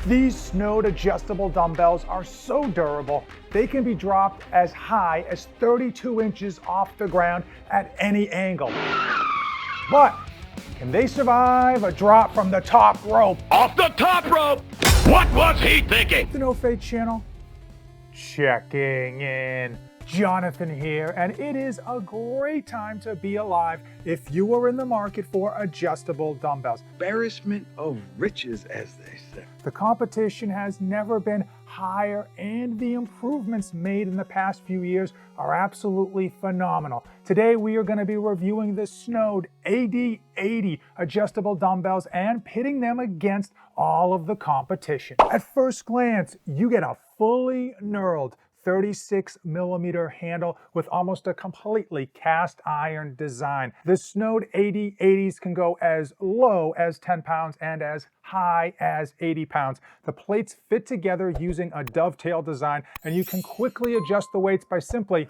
These Snode adjustable dumbbells are so durable, they can be dropped as high as 32 inches off the ground at any angle. But can they survive a drop from the top rope? Off the top rope! What was he thinking? The No Fade channel, checking in. Jonathan here, and it is a great time to be alive if you are in the market for adjustable dumbbells. Embarrassment of riches, as they say. The competition has never been higher, and the improvements made in the past few years are absolutely phenomenal. Today we are going to be reviewing the Snode AD80 adjustable dumbbells and pitting them against all of the competition. At first glance, you get a fully knurled 36mm handle with almost a completely cast iron design. The Snode AD80s can go as low as 10 pounds and as high as 80 pounds. The plates fit together using a dovetail design, and you can quickly adjust the weights by simply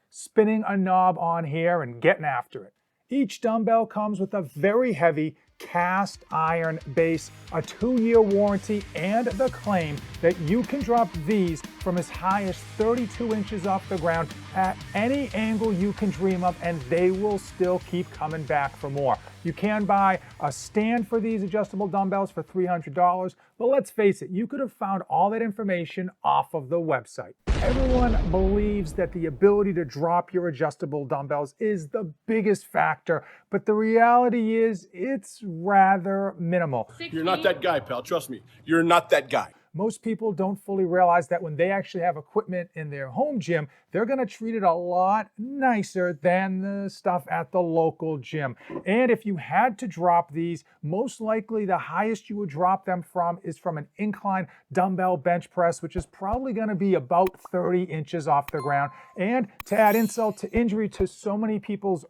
spinning a knob on here and getting after it. Each dumbbell comes with a very heavy cast iron base, a 2-year warranty, and the claim that you can drop these from as high as 32 inches off the ground at any angle you can dream of, and they will still keep coming back for more. You can buy a stand for these adjustable dumbbells for $300, but let's face it, you could have found all that information off of the website. Everyone believes that the ability to drop your adjustable dumbbells is the biggest factor, but the reality is it's rather minimal. You're not that guy, pal. Trust me. You're not that guy. Most people don't fully realize that when they actually have equipment in their home gym, they're going to treat it a lot nicer than the stuff at the local gym. And if you had to drop these, most likely the highest you would drop them from is from an incline dumbbell bench press, which is probably going to be about 30 inches off the ground. And to add insult to injury to so many people's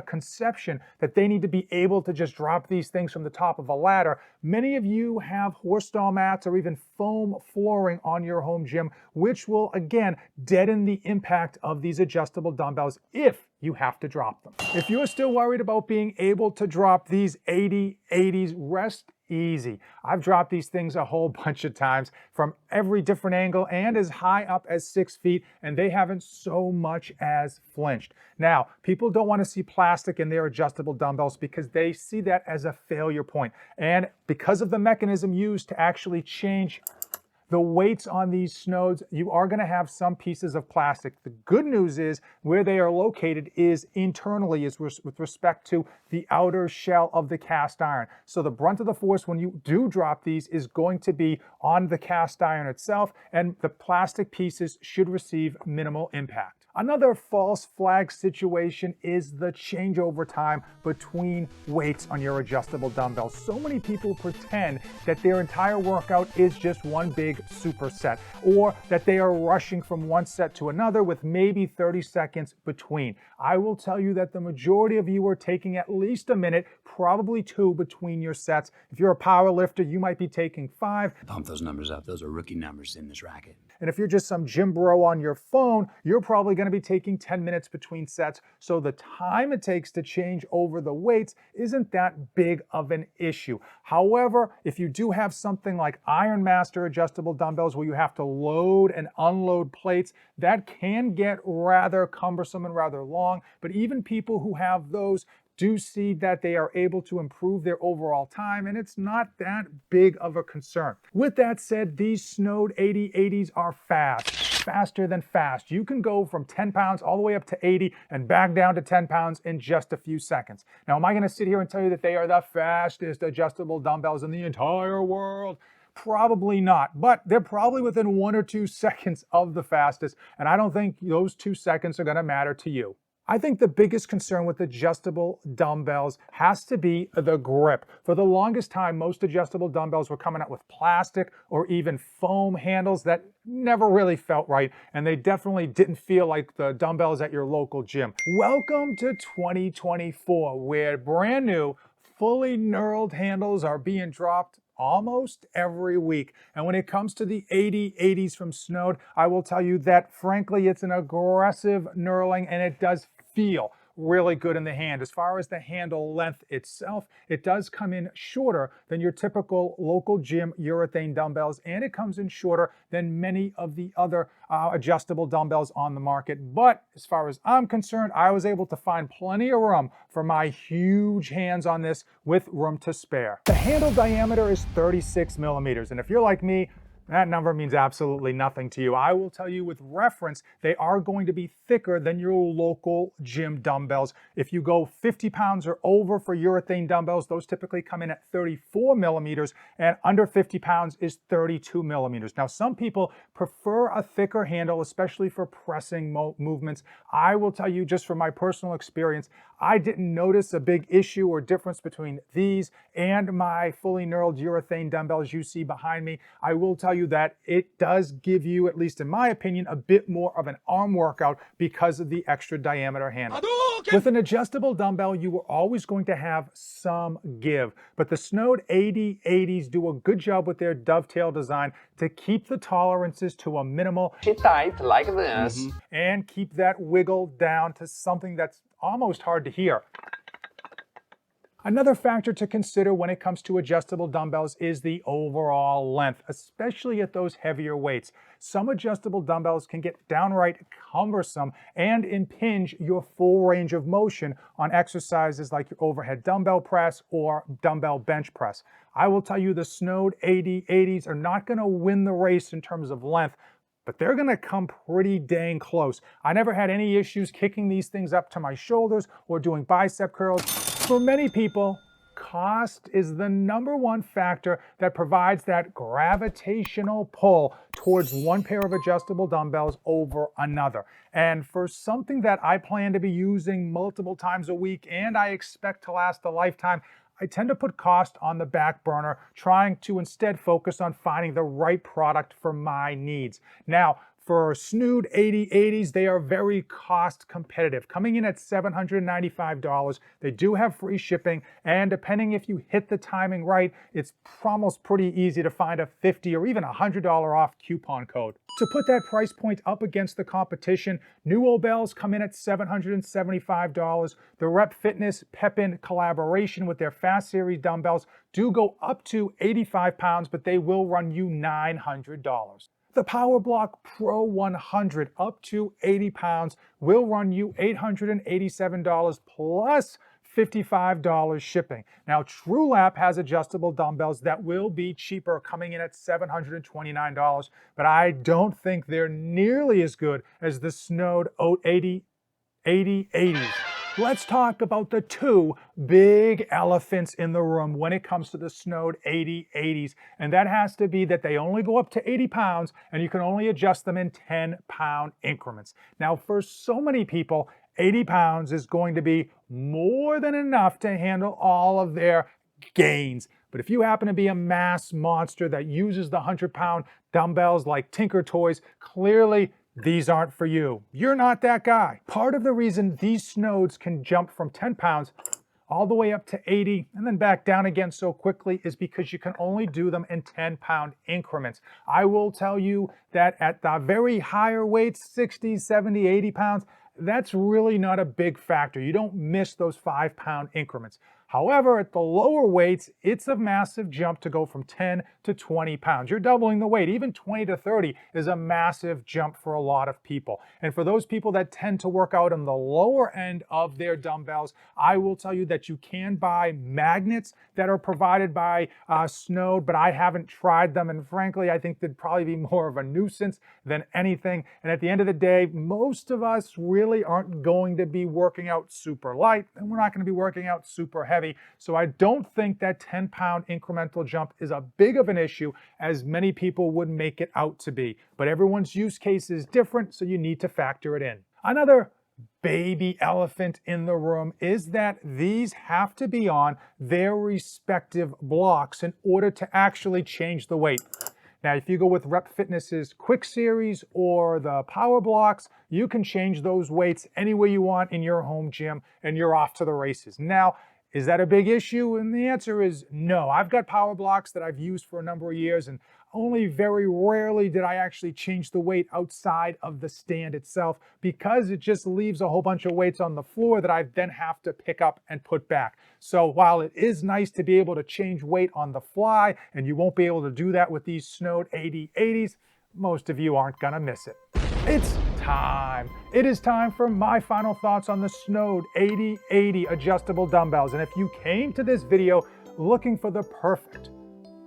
conception that they need to be able to just drop these things from the top of a ladder, many of you have horse stall mats or even foam flooring on your home gym, which will again deaden the impact of these adjustable dumbbells if you have to drop them. If you're still worried about being able to drop these AD80s, rest easy. I've dropped these things a whole bunch of times from every different angle and as high up as 6 feet, and they haven't so much as flinched. Now, people don't want to see plastic in their adjustable dumbbells because they see that as a failure point. And because of the mechanism used to actually change the weights on these Snodes, you are going to have some pieces of plastic. The good news is where they are located is internally, with respect to the outer shell of the cast iron. So the brunt of the force when you do drop these is going to be on the cast iron itself, and the plastic pieces should receive minimal impact. Another false flag situation is the changeover time between weights on your adjustable dumbbells. So many people pretend that their entire workout is just one big superset, or that they are rushing from one set to another with maybe 30 seconds between. I will tell you that the majority of you are taking at least a minute, probably 2 between your sets. If you're a power lifter, you might be taking 5. Pump those numbers up. Those are rookie numbers in this racket. And if you're just some gym bro on your phone, you're probably going to be taking 10 minutes between sets. So the time it takes to change over the weights isn't that big of an issue. However, if you do have something like Iron Master adjustable dumbbells where you have to load and unload plates, that can get rather cumbersome and rather long. But even people who have those do see that they are able to improve their overall time, and it's not that big of a concern. With that said, these Snode AD80s are fast, faster than fast. You can go from 10 pounds all the way up to 80 and back down to 10 pounds in just a few seconds. Now, am I gonna sit here and tell you that they are the fastest adjustable dumbbells in the entire world? Probably not, but they're probably within 1 or 2 seconds of the fastest, and I don't think those 2 seconds are gonna matter to you. I think the biggest concern with adjustable dumbbells has to be the grip. For the longest time, most adjustable dumbbells were coming out with plastic or even foam handles that never really felt right, and they definitely didn't feel like the dumbbells at your local gym. Welcome to 2024, where brand new, fully knurled handles are being dropped almost every week. And when it comes to the AD80s from Snode, I will tell you that frankly, it's an aggressive knurling and it does feel really good in the hand. As far as the handle length itself, it does come in shorter than your typical local gym urethane dumbbells, and it comes in shorter than many of the other adjustable dumbbells on the market. But as far as I'm concerned, I was able to find plenty of room for my huge hands on this with room to spare. The handle diameter is 36 millimeters, and if you're like me, that number means absolutely nothing to you. I will tell you with reference, they are going to be thicker than your local gym dumbbells. If you go 50 pounds or over for urethane dumbbells, those typically come in at 34 millimeters, and under 50 pounds is 32 millimeters. Now, some people prefer a thicker handle, especially for pressing movements. I will tell you just from my personal experience, I didn't notice a big issue or difference between these and my fully knurled urethane dumbbells you see behind me. I will tell you that it does give you, at least in my opinion, a bit more of an arm workout because of the extra diameter handle. With an adjustable dumbbell, you are always going to have some give, but the Snode AD80s do a good job with their dovetail design to keep the tolerances to a minimal, tight like this, and keep that wiggle down to something that's almost hard to hear. Another factor to consider when it comes to adjustable dumbbells is the overall length, especially at those heavier weights. Some adjustable dumbbells can get downright cumbersome and impinge your full range of motion on exercises like your overhead dumbbell press or dumbbell bench press. I will tell you the Snode AD80s are not going to win the race in terms of length, but they're gonna come pretty dang close. I never had any issues kicking these things up to my shoulders or doing bicep curls. For many people, cost is the #1 factor that provides that gravitational pull towards one pair of adjustable dumbbells over another. And for something that I plan to be using multiple times a week and I expect to last a lifetime, I tend to put cost on the back burner, trying to instead focus on finding the right product for my needs. Now, for Snode AD80s, they are very cost competitive, coming in at $795. They do have free shipping, and depending if you hit the timing right, it's almost pretty easy to find a $50 or even $100 off coupon code. To put that price point up against the competition, dumbbells come in at $775. The Rep Fitness Pep-In collaboration with their Fast Series dumbbells do go up to 85 pounds, but they will run you $900. The Power Block Pro 100 up to 80 pounds will run you $887 plus $55 shipping. Now, TrueLap has adjustable dumbbells that will be cheaper, coming in at $729, but I don't think they're nearly as good as the Snode AD80s. Let's talk about the two big elephants in the room when it comes to the Snode AD80s, and that has to be that they only go up to 80 pounds and you can only adjust them in 10-pound increments. Now, for so many people, 80 pounds is going to be more than enough to handle all of their gains. But if you happen to be a mass monster that uses the 100-pound dumbbells like Tinker Toys, clearly these aren't for you. You're not that guy. Part of the reason these Snodes can jump from 10 pounds all the way up to 80 and then back down again so quickly is because you can only do them in 10-pound increments. I will tell you that at the very higher weights, 60, 70, 80 pounds, that's really not a big factor. You don't miss those 5-pound increments. However, at the lower weights, it's a massive jump to go from 10 to 20 pounds. You're doubling the weight. Even 20 to 30 is a massive jump for a lot of people. And for those people that tend to work out on the lower end of their dumbbells, I will tell you that you can buy magnets that are provided by Snode, but I haven't tried them. And frankly, I think they'd probably be more of a nuisance than anything. And at the end of the day, most of us really aren't going to be working out super light, and we're not going to be working out super heavy. So I don't think that 10-pound incremental jump is a big of an issue as many people would make it out to be. But everyone's use case is different, so you need to factor it in. Another baby elephant in the room is that these have to be on their respective blocks in order to actually change the weight. Now, if you go with Rep Fitness's Quick Series or the Power Blocks, you can change those weights any way you want in your home gym and you're off to the races. Now, Is that a big issue? And the answer is no. I've got power blocks that I've used for a number of years, and only very rarely did I actually change the weight outside of the stand itself, because it just leaves a whole bunch of weights on the floor that I then have to pick up and put back. So while it is nice to be able to change weight on the fly, and you won't be able to do that with these Snode AD80s, most of you aren't gonna miss it. It's time. It is time for my final thoughts on the Snode AD80 adjustable dumbbells. And if you came to this video looking for the perfect,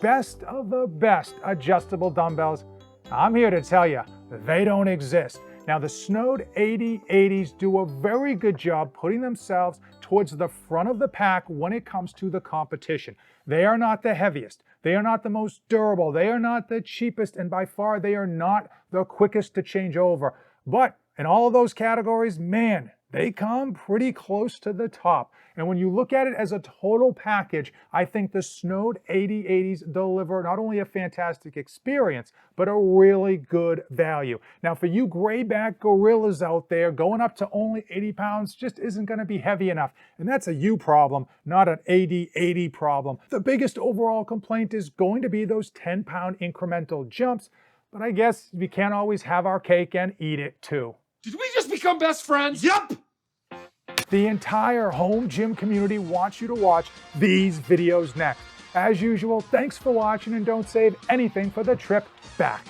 best of the best adjustable dumbbells, I'm here to tell you, they don't exist. Now, the Snode AD80s do a very good job putting themselves towards the front of the pack when it comes to the competition. They are not the heaviest. They are not the most durable. They are not the cheapest, and by far they are not the quickest to change over. But in all of those categories, man, they come pretty close to the top. And when you look at it as a total package, I think the Snode AD80s deliver not only a fantastic experience, but a really good value. Now, for you grayback gorillas out there, going up to only 80 pounds just isn't going to be heavy enough. And that's a you problem, not an AD80 problem. The biggest overall complaint is going to be those 10-pound incremental jumps, but I guess we can't always have our cake and eat it too. Did we just become best friends? Yup! The entire home gym community wants you to watch these videos next. As usual, thanks for watching, and don't save anything for the trip back.